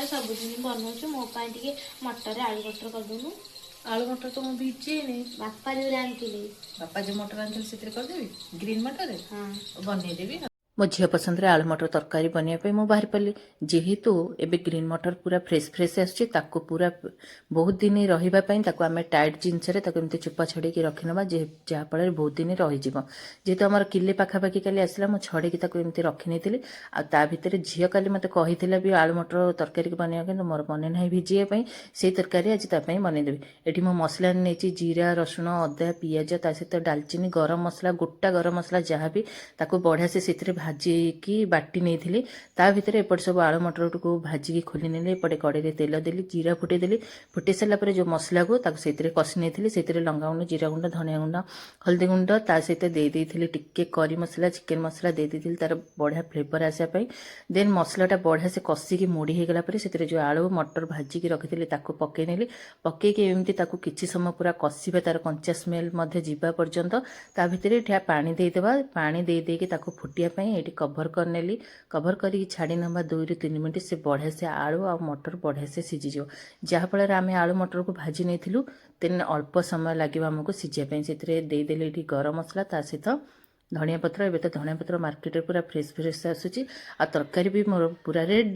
ସବୁदिन बनाऊँ मो मटर आलू मटर करदेनु। आलू मटर तो मुझे भिजेनी बापा जो आनी बापा जो मटर आनी से करदेवी ग्रीन मटर हाँ बनईदेवी मो झील पसंद आलू मटर तरकारी बनवाई मुझे बाहर पड़ी जेहेतु एबे ग्रीन मटर पूरा फ्रेश फ्रेश आसको पूरा बहुत दिन रही आम टाइट जिनस चुपा छड़े रखिना जहाँफल बहुत दिन रही जेहेतु आम किले पाखापाखि काली आसला मुझे छड़े एमती रखी नहीं आ भितर झील काली मत कही भी आलू मटर तरकारी बनवा कि मोर मन ना भिजाई से तरकारी आज बनईदेवी ये मो मसला नहीं जीरा रसुण अदा पिज ता सहित डालचीनी गरम मसला गोटा गरम मसला जहाँ भी बढ़िया से भाजिकी बाटी नहीं ता भितर एपट सब आलू मटर को भाजिकी खोली नेली एपटे कड़े तेल देली जीरा फुटेदेली फुटे सारापर जो मसला को कषि नहीं से लंका गुंड जीरा गुंड धनिया गुंड हल्दी गुंड ता सहित देदेली टिके करी मसला चिकेन मसला देदेली तार बढ़िया फ्लेवर आसापी देन मसलाटा बढ़िया से कषिकी मोड़ी होगला से जो आलू मटर भाजिकी रखी पकई नेली पकईकी एमती किसी समय पूरा कषिबा तार कंचा स्मेल जावा पर्यंत ता भितर पानी देदेबा पानी देदेकी फुटिया ये कभर करनेली कभर कर छाड़ी नवा 2 ରୁ 3 मिनट से बढ़िया से आलू आ मटर बढ़िया से सीझीज जहाँफल आम आलू मटर को भाजी नहीं तेन अल्प समय लगे आमको सीझापी से देदेली गरम मसला ता सहित धनिया पत्र एवं तो धनिया पत्र मार्केट पूरा फ्रेश फ्रेश आसूँ आ तरकारी भी मोर पूरा रेडी।